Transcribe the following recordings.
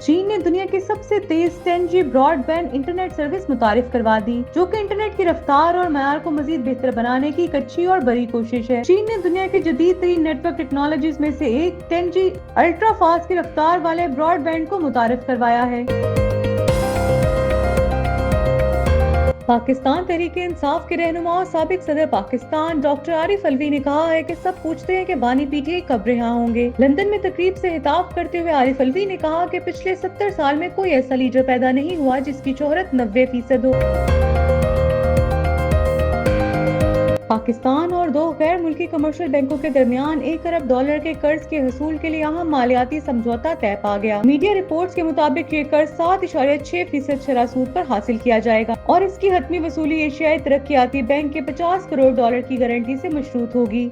چین نے دنیا کی سب سے تیز 10G Broad band internet service متعارف کروا دی، جو کہ انٹرنیٹ کی رفتار اور معیار کو مزید بہتر بنانے کی ایک اچھی اور بڑی کوشش ہے۔ چین نے دنیا کی جدید ترین نیٹ ورک ٹیکنالوجیز میں سے ایک 10G الٹرا فاسٹ کی رفتار والے براڈ بینڈ کو متعارف کروایا ہے۔ پاکستان تحریک انصاف کے رہنما اور سابق صدر پاکستان ڈاکٹر عارف علوی نے کہا ہے کہ سب پوچھتے ہیں کہ بانی پی ٹی آئی کب رہا ہوں گے۔ لندن میں تقریب سے خطاب کرتے ہوئے عارف علوی نے کہا کہ پچھلے 70 سال میں کوئی ایسا لیڈر پیدا نہیں ہوا جس کی شہرت 90% ہو۔ پاکستان اور 2 غیر ملکی کمرشل بینکوں کے درمیان $1 ارب کے قرض کے حصول کے لیے اہم مالیاتی سمجھوتہ طے پا گیا۔ میڈیا رپورٹس کے مطابق یہ قرض 7.6% شرح سود پر حاصل کیا جائے گا اور اس کی حتمی وصولی ایشیائی ترقیاتی بینک کے $50 کروڑ کی گارنٹی سے مشروط ہوگی۔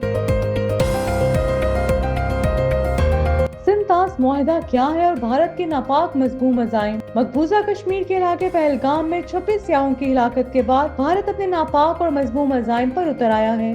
سنتاس معاہدہ کیا ہے اور بھارت کے ناپاک مذموم عزائم؟ مقبوضہ کشمیر کے علاقے پہلگام میں 26 سیاحوں کی ہلاکت کے بعد بھارت اپنے ناپاک اور مذموم عزائم پر اتر آیا ہے۔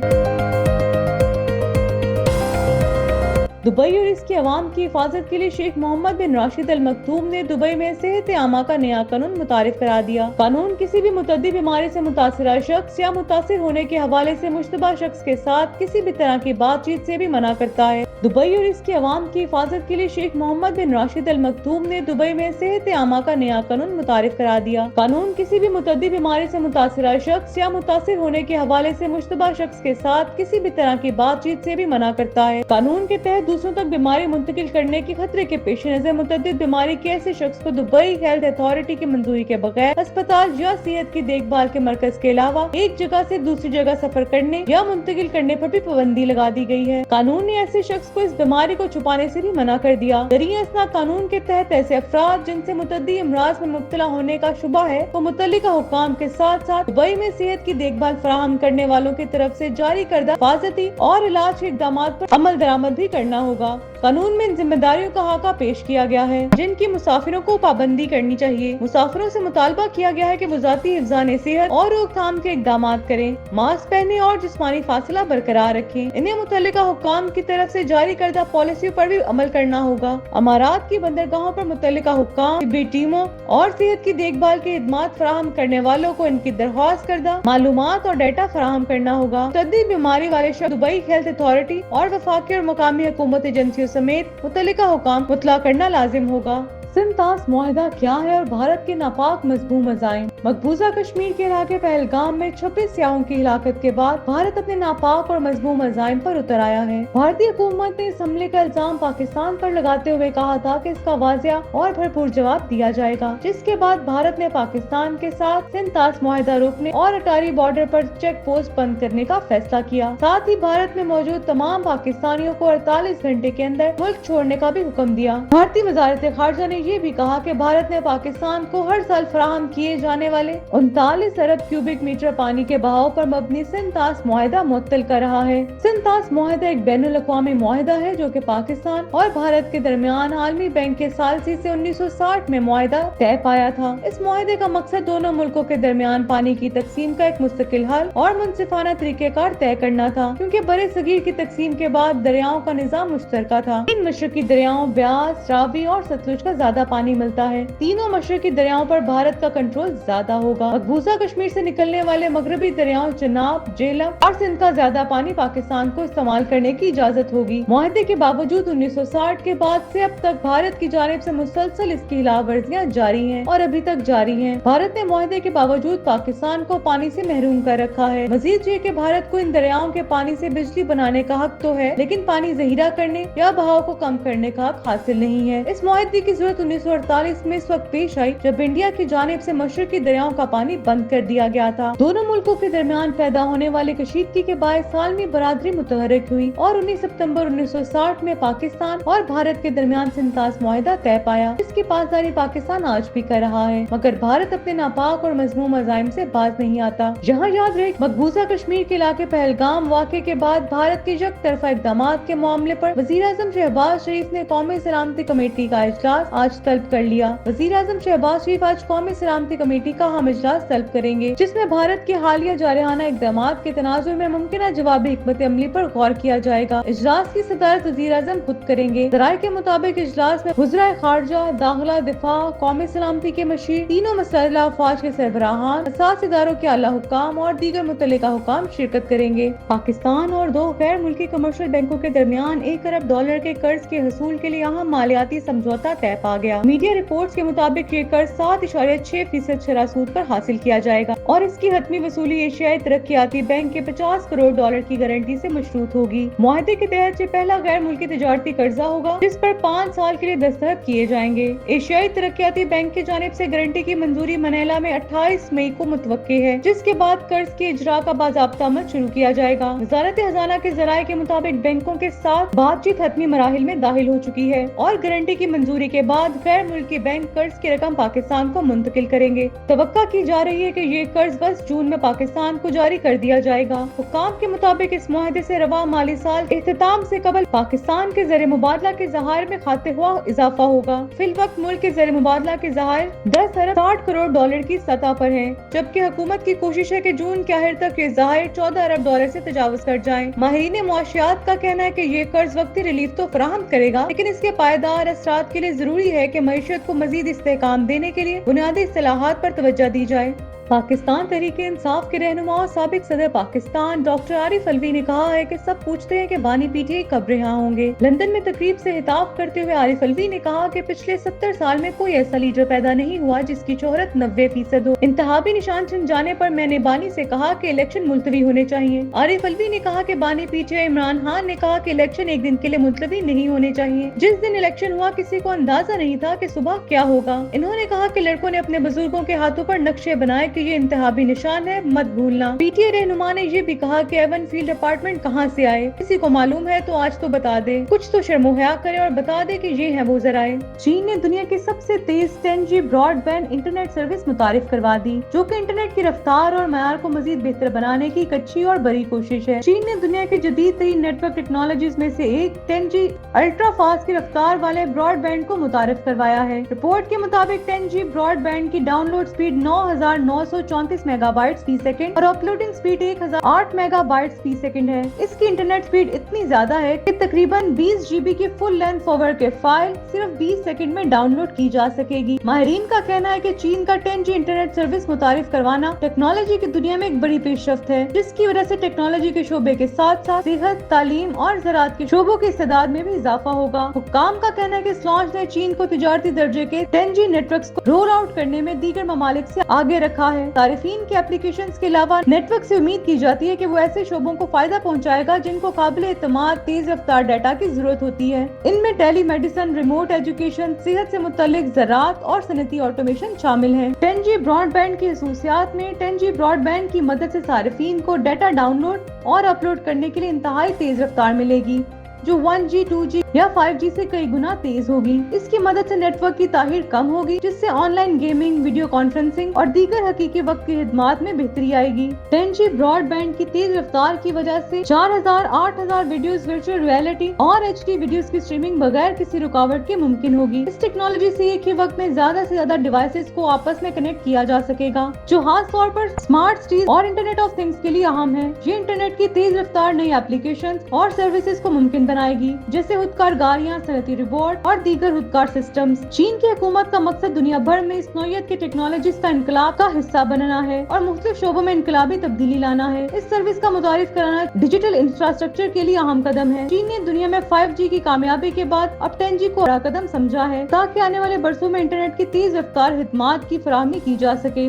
دبئی اور اس کی عوام کی حفاظت کے لیے شیخ محمد بن راشد ال مکتوم نے دبئی میں صحت عامہ کا نیا قانون متعارف کرا دیا۔ قانون کسی بھی متعدی بیماری سے متاثرہ شخص یا متاثر ہونے کے حوالے سے مشتبہ شخص کے ساتھ کسی بھی طرح کی بات چیت سے بھی منع کرتا ہے۔ دبئی اور اس کی عوام کی حفاظت کے لیے شیخ محمد بن راشد ال مکتوم نے دبئی میں صحت عامہ کا نیا قانون متعارف کرا دیا۔ قانون کسی بھی متعدی بیماری سے متاثرہ شخص یا متاثر ہونے کے حوالے سے مشتبہ شخص کے ساتھ کسی بھی طرح کی بات چیت سے بھی منع کرتا ہے۔ قانون کے تحت دوسروں تک بیماری منتقل کرنے کے خطرے کے پیش نظر متعدد بیماری کے ایسے شخص کو دبئی ہیلتھ اتھارٹی کی منظوری کے بغیر اسپتال یا صحت کی دیکھ بھال کے مرکز کے علاوہ ایک جگہ سے دوسری جگہ سفر کرنے یا منتقل کرنے پر بھی پابندی لگا دی گئی ہے۔ قانون نے ایسے شخص کو اس بیماری کو چھپانے سے بھی منع کر دیا۔ دریں اثنا قانون کے تحت ایسے افراد جن سے متعدی امراض میں مبتلا ہونے کا شبہ ہے وہ متعلقہ حکام کے ساتھ ساتھ دبئی میں صحت کی دیکھ بھال فراہم کرنے والوں کی طرف سے جاری کردہ حفاظتی اور علاج کے اقدامات پر عمل درآمد بھی کرنا ہوگا۔ قانون میں ان ذمہ داریوں کا خاکہ پیش کیا گیا ہے جن کی مسافروں کو پابندی کرنی چاہیے۔ مسافروں سے مطالبہ کیا گیا ہے کہ وہ ذاتی حفظان صحت اور روک تھام کے اقدامات کریں، ماسک پہنیں اور جسمانی فاصلہ برقرار رکھیں۔ انہیں متعلقہ حکام کی طرف سے جاری کردہ پالیسیوں پر بھی عمل کرنا ہوگا۔ امارات کی بندرگاہوں پر متعلقہ حکام، طبی ٹیموں اور صحت کی دیکھ بھال کی خدمات فراہم کرنے والوں کو ان کی درخواست کردہ معلومات اور ڈیٹا فراہم کرنا ہوگا۔ متعدی بیماری والے شخص دبئی ہیلتھ اتھارٹی اور وفاقی اور مقامی حکومت ایجنسیوں سمیت متعلقہ حکام مطلع کرنا لازم ہوگا۔ سنتاس معاہدہ کیا ہے اور بھارت کے ناپاک مذموم عزائم؟ مقبوضہ کشمیر کے علاقے پہلگام میں 26 سیاحوں کی ہلاکت کے بعد بھارت اپنے ناپاک اور مذموم عزائم پر اتر آیا ہے۔ بھارتی حکومت نے اس حملے کا الزام پاکستان پر لگاتے ہوئے کہا تھا کہ اس کا واضح اور بھرپور جواب دیا جائے گا، جس کے بعد بھارت نے پاکستان کے ساتھ سنتاس معاہدہ روکنے اور اٹاری بارڈر پر چیک پوسٹ بند کرنے کا فیصلہ کیا۔ ساتھ ہی بھارت میں موجود تمام پاکستانیوں کو 48 گھنٹے کے اندر ملک چھوڑنے کا بھی حکم دیا۔ بھارتی وزارت خارجہ نے یہ بھی کہا کہ بھارت نے پاکستان کو ہر سال فراہم کیے جانے والے 39 ارب کیوبک میٹر پانی کے بہاؤ پر مبنی سنتاس معاہدہ معطل کر رہا ہے۔ سنتاس معاہدہ ایک بین الاقوامی معاہدہ ہے جو کہ پاکستان اور بھارت کے درمیان عالمی بینک کے ثالثی سے 1960 میں معاہدہ طے پایا تھا۔ اس معاہدے کا مقصد دونوں ملکوں کے درمیان پانی کی تقسیم کا ایک مستقل حل اور منصفانہ طریقہ کار طے کرنا تھا، کیونکہ برِ صغیر کی تقسیم کے بعد دریاؤں کا نظام مشترکہ تھا۔ ان مشرقی دریاؤں بیاس، راوی اور ستلج کا زیادہ پانی ملتا ہے۔ تینوں مشرقی دریاؤں پر بھارت کا کنٹرول زیادہ ہوگا۔ مقبوضہ کشمیر سے نکلنے والے مغربی دریاؤں چناب، جہلم اور سندھ کا زیادہ پانی پاکستان کو استعمال کرنے کی اجازت ہوگی۔ معاہدے کے باوجود 1960 کے بعد سے اب تک بھارت کی جانب سے مسلسل اس کی خلاف ورزیاں جاری ہیں اور ابھی تک جاری ہیں۔ بھارت نے معاہدے کے باوجود پاکستان کو پانی سے محروم کر رکھا ہے۔ مزید یہ کہ بھارت کو ان دریاؤں کے پانی سے بجلی بنانے کا حق تو ہے، لیکن پانی ذخیرہ کرنے یا بہاؤ کو کم کرنے کا حق حاصل نہیں ہے۔ اس معاہدے کی ضرورت 1948 میں اس وقت پیش آئی جب انڈیا کی جانب سے مشرقی دریاؤں کا پانی بند کر دیا گیا تھا۔ دونوں ملکوں کے درمیان پیدا ہونے والی کشیدگی کے باعث عالمی برادری متحرک ہوئی اور 19 ستمبر 1960 میں پاکستان اور بھارت کے درمیان سنتاس معاہدہ طے پایا، جس کی پاسداری پاکستان آج بھی کر رہا ہے، مگر بھارت اپنے ناپاک اور مذموم عزائم سے باز نہیں آتا۔ یہاں یاد رہے مقبوضہ کشمیر کے علاقے پہلگام واقعے کے بعد بھارت کے یک طرفہ اقدامات کے معاملے پر وزیر اعظم شہباز شریف نے قومی سلامتی کمیٹی کا اجلاس آج आज तलब कर लिया। वज़ीर आज़म शहबाज शरीफ आज कौमी सलामती कमेटी का अहम इजलास तलब करेंगे, जिसमें भारत के हालिया जारहाना इक़दामात के तनाजुर में मुमकिन जवाबी हिकमत अमली पर गौर किया जाएगा। इजलास की सदारत वज़ीर आज़म खुद करेंगे। ज़राए के मुताबिक इजलास में वज़राए खारजा, दाखिला, दिफा, कौमी सलामती के मशीर, तीनों मुसल्लह अफ़वाज के सरबराहान, असास इदारों के आला हुक्काम और दीगर मुतल्लिका हुक्काम शिरकत करेंगे। पाकिस्तान और 2 गैर मुल्की कमर्शियल बैंकों के दरमियान $1 अरब के कर्ज के हसूल के लिए अहम मालियाती समझौता तय पा गया। मीडिया रिपोर्ट्स के मुताबिक ये कर्ज 7.6% शरह सूद पर हासिल किया जाएगा और इसकी हतमी वसूली एशियाई तरक्याती बैंक के $50 करोड़ की गारंटी से मशरूत होगी। मुआहदे के तहत ये पहला गैर मुल्की तिजारती कर्जा होगा जिस पर 5 साल के लिए दस्तखत किए जाएंगे। एशियाई तरक्याती बैंक की जानिब से गारंटी की मंजूरी मनीला में 28 मई को मुतवक्की है, जिसके बाद कर्ज के इजरा का बाज़ाब्ता अमल शुरू किया जाएगा। वज़ारत खजाना के ज़राए के मुताबिक बैंकों के साथ बातचीत हतमी मराहिल में दाखिल हो चुकी है और गारंटी की मंजूरी के बाद गैर मुल्की बैंक कर्ज की रकम पाकिस्तान को मुंतकिल करेंगे। तवक्का की जा रही है कि ये कर्ज बस जून में पाकिस्तान को जारी कर दिया जाएगा। हुक्काम के मुताबिक इस मुआहदे से रवा माली साल के इख्तिताम से कबल पाकिस्तान के ज़र मुबादला के ज़खायर में खाते हुआ इजाफा होगा। फिल वक्त मुल्क के ज़र मुबादला के ज़खायर $10 अरब 60 करोड़ की सतह पर है, जबकि हुकूमत की कोशिश है कि जून के आखिर तक ये ज़खायर $14 अरब से तजावुज कर जाएं। माहिरीन मुआशियात का कहना है कि ये कर्ज वक्ती रिलीफ तो फराहम करेगा, लेकिन इसके पायदार असरात के लिए जरूरी है कि मईशत को मजीद इस्तेहकाम देने के लिए बुनियादी इस्तिलाहात पर तवज्जो दी जाए। पाकिस्तान तहरीक इंसाफ के रहनुमा और साबिक सदर पाकिस्तान डॉक्टर आरिफ अलवी ने कहा है कि सब पूछते हैं कि बानी पीटीआई कब रिहा होंगे। लंदन में तकरीब से खिताब करते हुए आरिफ अलवी ने कहा कि पिछले 70 साल में कोई ऐसा लीडर पैदा नहीं हुआ जिसकी शोहरत 90% हो। इंतहाबी निशान छिन जाने पर मैंने बानी से कहा कि इलेक्शन मुलतवी होने चाहिए। आरिफ अलवी ने कहा कि बानी पीटीआई इमरान खान ने कहा कि इलेक्शन एक दिन के लिए मुलतवी नहीं होने चाहिए। जिस दिन इलेक्शन हुआ किसी को अंदाजा नहीं था कि सुबह क्या होगा। इन्होंने कहा कि लड़कों ने अपने बुजुर्गों के हाथों पर नक्शे बनाए कि ये इंतहाबी निशान है, मत भूलना। पीटीआई रहनुमा ने ये भी कहा कि एवन फील्ड अपार्टमेंट कहाँ से आए, किसी को मालूम है तो आज तो बता दे, कुछ तो शर्मोहया करे और बता दे कि ये है वो जराए। चीन ने दुनिया की सबसे तेज 10G ब्रॉडबैंड इंटरनेट सर्विस मुतारिफ करवा दी, जो कि इंटरनेट की रफ्तार और मयार को मजीद बेहतर बनाने की एक अच्छी और बड़ी कोशिश है। चीन ने दुनिया की जदीद तरीन नेटवर्क टेक्नोलॉजीज में से एक 10G अल्ट्रा फास्ट की रफ्तार वाले ब्रॉडबैंड को मुतारिफ करवाया है। रिपोर्ट के मुताबिक 10G ब्रॉडबैंड की डाउनलोड स्पीड 9934 मेगाबाइट्स फी सेकंड और अपलोडिंग स्पीड 1008 मेगाबाइट्स फी सेकंड है। इसकी इंटरनेट स्पीड इतनी ज्यादा है कि तकरीबन 20 GB की फुल लेंथ फॉरवर्ड के फाइल सिर्फ 20 सेकंड में डाउनलोड की जा सकेगी। माहिरीन का कहना है कि चीन का 10G इंटरनेट सर्विस मुतारिफ करवाना टेक्नोलॉजी की दुनिया में एक बड़ी पेशरफ्त है, जिसकी वजह से टेक्नोलॉजी के शोबे के साथ साथ सेहत, तालीम और ज़राअत के शोबों की इस्तेदाद में भी इजाफा होगा। हुक्काम का कहना है कि इस लॉन्च ने चीन को तिजारती दर्जे के 10G नेटवर्क्स को रोल आउट करने में दीगर ममालिक से आगे रखा है। सारिफीन के एप्लीकेशंस के अलावा नेटवर्क से उम्मीद की जाती है कि वो ऐसे शोबों को फायदा पहुंचाएगा जिनको काबिल एतमाद तेज रफ्तार डाटा की जरूरत होती है। इनमें टेली मेडिसिन, रिमोट एजुकेशन, सेहत से मुतल्लिक ज़राअत और सनती ऑटोमेशन शामिल है। 10G ब्रॉडबैंड की खसूसियात में 10G ब्रॉडबैंड की मदद से सारिफीन को डाटा डाउनलोड और अपलोड करने के लिए इंतहाई तेज रफ्तार मिलेगी, जो 1G, 2G या 5G से कई गुना तेज होगी। इसकी मदद से नेटवर्क की ताहीर कम होगी, जिससे ऑनलाइन गेमिंग, वीडियो कॉन्फ्रेंसिंग और दीगर हकीकी वक्त की खिदमात में बेहतरी आएगी। 10G ब्रॉडबैंड की तेज रफ्तार की वजह से 4000-8000 वीडियोस, वर्चुअल रियलिटी और HD वीडियोस की स्ट्रीमिंग बगैर किसी रुकावट के मुमकिन होगी। इस टेक्नोलॉजी से एक ही वक्त में ज्यादा से ज्यादा डिवाइसेस को आपस में कनेक्ट किया जा सकेगा, जो खास तौर पर स्मार्ट सिटीज और इंटरनेट ऑफ थिंग्स के लिए अहम है। ये इंटरनेट की तेज रफ्तार नई एप्लीकेशन और सर्विसेज को मुमकिन बनाएगी, जैसे खुदकार गाड़ियाँ, सनती रोबोट और दीगर खुदकार सिस्टम्स। चीन की हुकूमत का मकसद दुनिया भर में इस नौयत की टेक्नोलॉजीज का इनकलाब का हिस्सा बनना है और मुख्तलिफ शोबों में इनकलाबी तब्दीली लाना है। इस सर्विस का मुतारिफ कराना डिजिटल इंफ्रास्ट्रक्चर के लिए अहम कदम है। चीन ने दुनिया में 5G की कामयाबी के बाद अब 10G को बड़ा कदम समझा है, ताकि आने वाले बरसों में इंटरनेट की तेज रफ्तार खिदमात की फराहमी की जा सके।